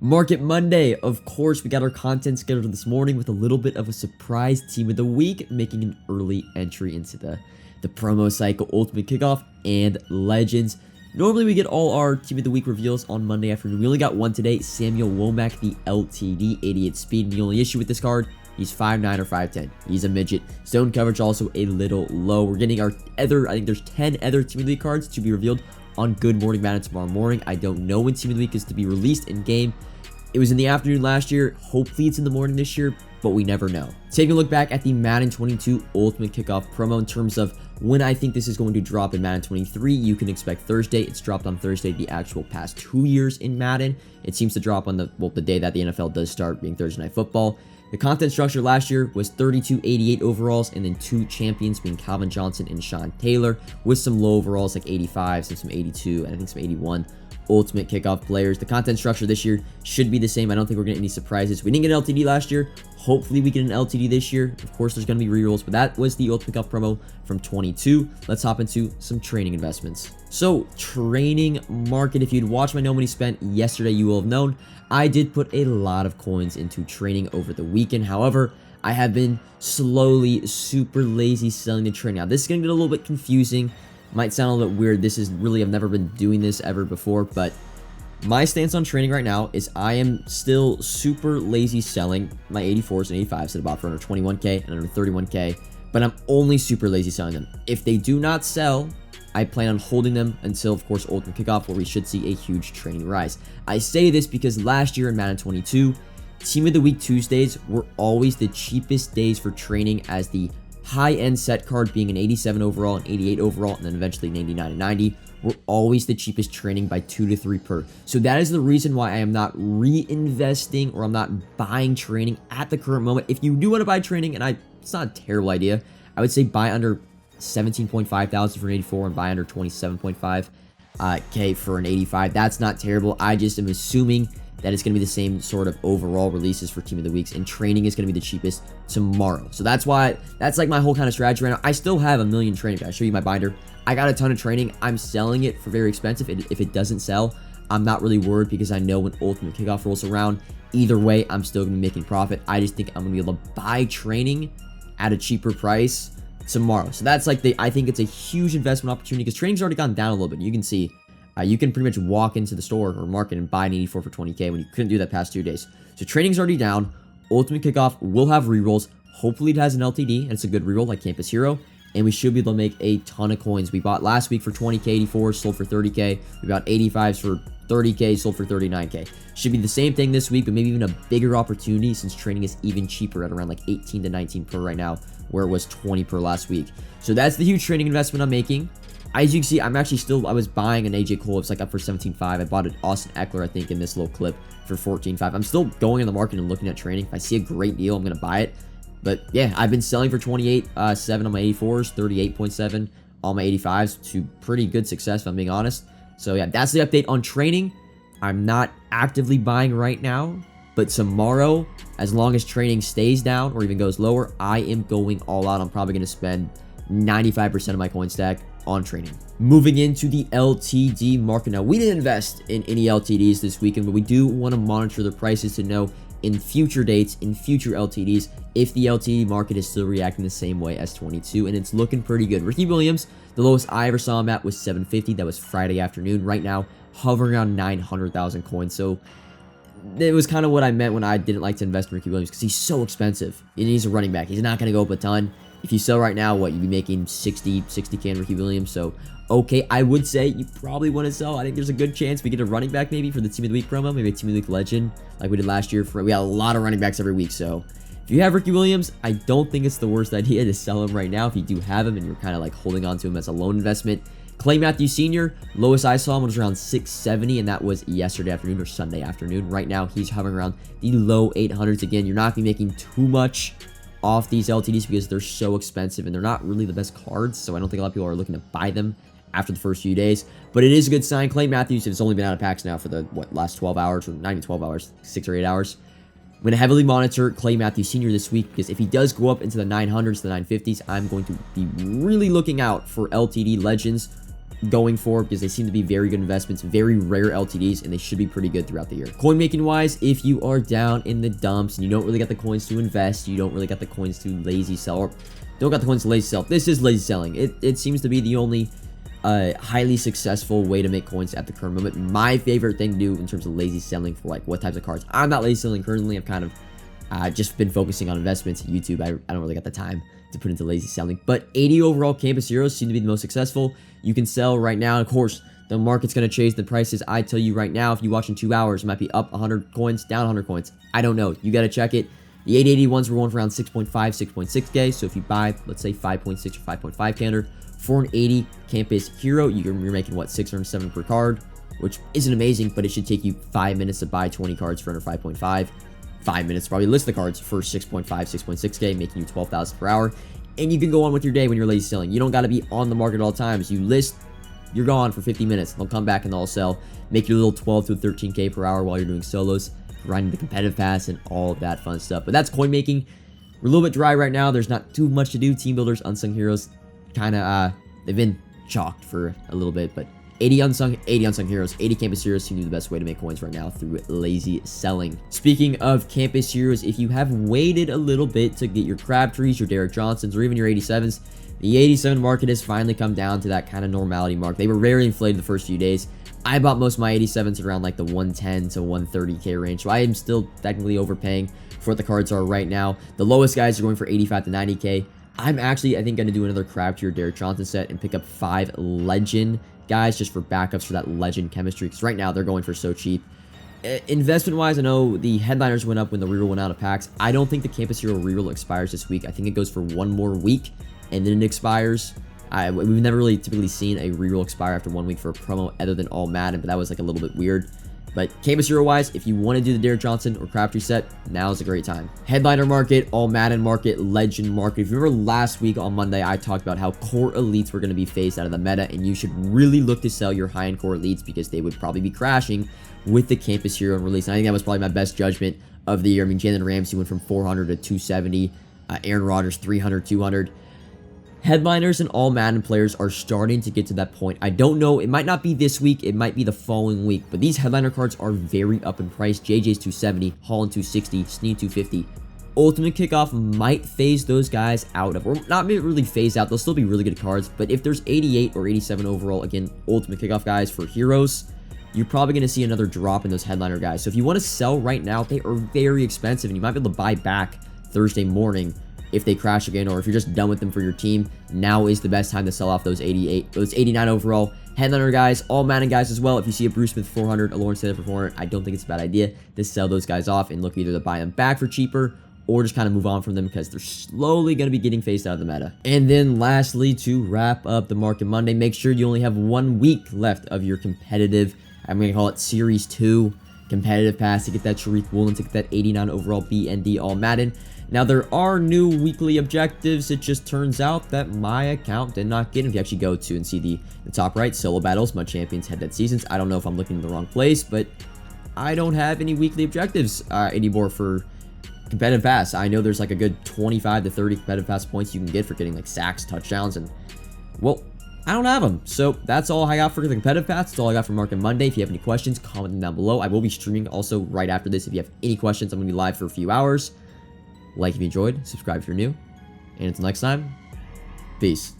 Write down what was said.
Market Monday, of course, we got our content scheduled this morning with a little bit of a surprise team of the week, making an early entry into the promo cycle, Ultimate Kickoff, and Legends. Normally, we get all our team of the week reveals on Monday afternoon. We only got one today, Samuel Womack, the LTD, 88 speed. The only issue with this card, he's 5'9 or 5'10. He's a midget. Zone coverage also a little low. We're getting our other, I think there's 10 other team of the week cards to be revealed on Good Morning Madden tomorrow morning. I don't know when team of the week is to be released in game. It was in the afternoon last year. Hopefully it's in the morning this year, but we never know. Taking a look back at the Madden 22 Ultimate Kickoff promo in terms of when I think this is going to drop in Madden 23, you can expect Thursday. It's dropped on Thursday the actual past 2 years in Madden. It seems to drop on the day that the NFL does start, being Thursday Night Football. The content structure last year was 32 88 overalls and then 2 champions being Calvin Johnson and Sean Taylor, with some low overalls like 85s and some 82 and I think some 81 Ultimate Kickoff players. The content structure this year should be the same. I don't think we're getting any surprises. We didn't get an LTD last year. Hopefully we get an LTD this year. Of course, there's going to be rerolls, but that was the Ultimate Kickoff promo from 22. Let's hop into some training investments. So, training market. If you'd watched my No Money Spent yesterday, you will have known I did put a lot of coins into training over the weekend. However, I have been slowly super lazy selling the training. Now, this is going to get a little bit confusing. Might sound a little bit weird. This is really, I've never been doing this ever before, but my stance on training right now is I am still super lazy selling my 84s and 85s at about for under 21K and under 31K, but I'm only super lazy selling them. If they do not sell, I plan on holding them until, of course, Ultimate Kickoff, where we should see a huge training rise. I say this because last year in Madden 22, Team of the Week Tuesdays were always the cheapest days for training, as the high-end set card being an 87 overall, an 88 overall, and then eventually an 89 and 90 were always the cheapest training by 2 to 3 per. So that is the reason why I am not reinvesting or I'm not buying training at the current moment. If you do want to buy training, and it's not a terrible idea, I would say buy under 17.5 thousand for an 84 and buy under 27.5 K for an 85. That's not terrible. I just am assuming that it's going to be the same sort of overall releases for Team of the Weeks, and training is going to be the cheapest tomorrow. So that's why, that's like my whole kind of strategy right now. I still have a million training. I'll show you my binder. I got a ton of training. I'm selling it for very expensive. If it doesn't sell, I'm not really worried, because I know when Ultimate Kickoff rolls around, either way, I'm still going to be making profit. I just think I'm going to be able to buy training at a cheaper price tomorrow. So that's like I think it's a huge investment opportunity, because training's already gone down a little bit. You can see you can pretty much walk into the store or market and buy an 84 for 20K when you couldn't do that past 2 days. So training's already down. Ultimate Kickoff will have rerolls. Hopefully it has an LTD, and it's a good reroll like Campus Hero. And we should be able to make a ton of coins. We bought last week for 20K 84s, sold for 30K. We bought 85s for 30K, sold for 39K. Should be the same thing this week, but maybe even a bigger opportunity, since training is even cheaper at around like 18 to 19 per right now, where it was 20 per last week. So that's the huge training investment I'm making. As you can see, I'm actually I was buying an AJ Cole. It's like up for 17.5. I bought an Austin Eckler, I think, in this little clip for 14.5. I'm still going in the market and looking at training. If I see a great deal, I'm going to buy it. But yeah, I've been selling for 28.7 on my 84s, 38.7 on my 85s to pretty good success, if I'm being honest. So yeah, that's the update on training. I'm not actively buying right now, but tomorrow, as long as training stays down or even goes lower, I am going all out. I'm probably going to spend 95% of my coin stack on training. Moving into the LTD market now. We didn't invest in any LTDs this weekend, but we do want to monitor the prices to know in future dates, in future LTDs, if the LTD market is still reacting the same way as 22, and it's looking pretty good. Ricky Williams, the lowest I ever saw him at was 750. That was Friday afternoon. Right now, hovering around 900,000 coins. So it was kind of what I meant when I didn't like to invest in Ricky Williams, because he's so expensive, and he's a running back. He's not going to go up a ton. If you sell right now, you'd be making 60K in Ricky Williams. So, okay, I would say you probably want to sell. I think there's a good chance we get a running back maybe for the Team of the Week promo, maybe a Team of the Week legend like we did last year. We had a lot of running backs every week. So, if you have Ricky Williams, I don't think it's the worst idea to sell him right now if you do have him and you're kind of like holding on to him as a loan investment. Clay Matthews Sr., lowest I saw him was around 670, and that was yesterday afternoon or Sunday afternoon. Right now, he's hovering around the low 800s. Again, you're not going to be making too much off these LTDs because they're so expensive and they're not really the best cards, so I don't think a lot of people are looking to buy them after the first few days. But it is a good sign. Clay Matthews has only been out of packs now for the last 12 hours, or not even 12 hours, 6 or 8 hours. I'm going to heavily monitor Clay Matthews Sr. this week, because if he does go up into the 900s, the 950s, I'm going to be really looking out for LTD legends going for because they seem to be very good investments, very rare LTDs, and they should be pretty good throughout the year. Coin making wise, if you are down in the dumps and you don't really got the coins to invest, you don't really got the coins to lazy sell, or don't got the coins to lazy sell. This is lazy selling. It seems to be the only highly successful way to make coins at the current moment. My favorite thing to do in terms of lazy selling for like what types of cards. I'm not lazy selling currently. I'm kind of just been focusing on investments. YouTube, I don't really got the time to put into lazy selling. But 80 overall campus heroes seem to be the most successful. You can sell right now. Of course, the market's going to change the prices. I tell you right now, if you watch in 2 hours, it might be up 100 coins, down 100 coins. I don't know. You got to check it. The 880 ones were going for around 6.5, 6.6k. So if you buy, let's say 5.6 or 5.5 canner for an 80 campus hero, you're making what, 607 per card, which isn't amazing, but it should take you 5 minutes to buy 20 cards for under 5.5. 5 minutes to probably list the cards for 6.5, 6.6k, making you 12,000 per hour. And you can go on with your day when you're lazy selling. You don't got to be on the market at all times. You list, you're gone for 50 minutes. They'll come back and they'll sell. Make your little 12 to 13k per hour while you're doing solos, grinding the competitive pass, and all of that fun stuff. But that's coin making. We're a little bit dry right now. There's not too much to do. Team builders, unsung heroes, kind of, they've been chalked for a little bit, but 80 unsung heroes, 80 campus heroes seem to be the best way to make coins right now through lazy selling. Speaking of campus heroes, if you have waited a little bit to get your Crabtrees, your Derek Johnsons, or even your 87s, the 87 market has finally come down to that kind of normality mark. They were very inflated the first few days. I bought most of my 87s around like the 110 to 130k range, so I am still technically overpaying for what the cards are right now. The lowest guys are going for 85 to 90k. I'm actually, I think, going to do another Crabtree or Derek Johnson set and pick up 5 legend guys just for backups for that legend chemistry, because right now they're going for so cheap. Investment wise, I know the headliners went up when the reroll went out of packs. I don't think the campus hero reroll expires this week. I think it goes for 1 more week and then it expires. We've never really typically seen a reroll expire after 1 week for a promo other than all Madden, but that was like a little bit weird. But campus hero wise, if you want to do the Derek Johnson or Crabtree set, now is a great time. Headliner market, all Madden market, legend market. If you remember last week on Monday, I talked about how core elites were going to be phased out of the meta, and you should really look to sell your high-end core elites because they would probably be crashing with the campus hero release. And I think that was probably my best judgment of the year. I mean, Jalen Ramsey went from 400 to 270, Aaron Rodgers 300, 200. Headliners and all Madden players are starting to get to that point. I don't know. It might not be this week. It might be the following week. But these headliner cards are very up in price. JJ's 270, Holland 260, Sneed 250. Ultimate Kickoff might phase those guys out of, or not really phase out. They'll still be really good cards. But if there's 88 or 87 overall, again, Ultimate Kickoff guys for heroes, you're probably going to see another drop in those headliner guys. So if you want to sell right now, they are very expensive. And you might be able to buy back Thursday morning if they crash again, or if you're just done with them for your team. Now is the best time to sell off those 88, those 89 overall headliner guys, all Madden guys as well. If you see a Bruce Smith 400, a Lawrence Taylor for 400, I don't think it's a bad idea to sell those guys off and look either to buy them back for cheaper or just kind of move on from them because they're slowly going to be getting phased out of the meta. And then lastly, to wrap up the market Monday, make sure you only have 1 week left of your competitive, I'm going to call it Series 2 competitive pass to get that Sharif Woolen, to get that 89 overall BND all Madden. Now, there are new weekly objectives. It just turns out that my account did not get them. If you actually go to and see the top right, solo battles, mud champions, head-to-head seasons. I don't know if I'm looking in the wrong place, but I don't have any weekly objectives anymore for competitive pass. I know there's like a good 25 to 30 competitive pass points you can get for getting like sacks, touchdowns, and well, I don't have them. So that's all I got for the competitive pass. That's all I got for Market Monday. If you have any questions, comment them down below. I will be streaming also right after this. If you have any questions, I'm going to be live for a few hours. Like if you enjoyed, subscribe if you're new, and until next time, peace.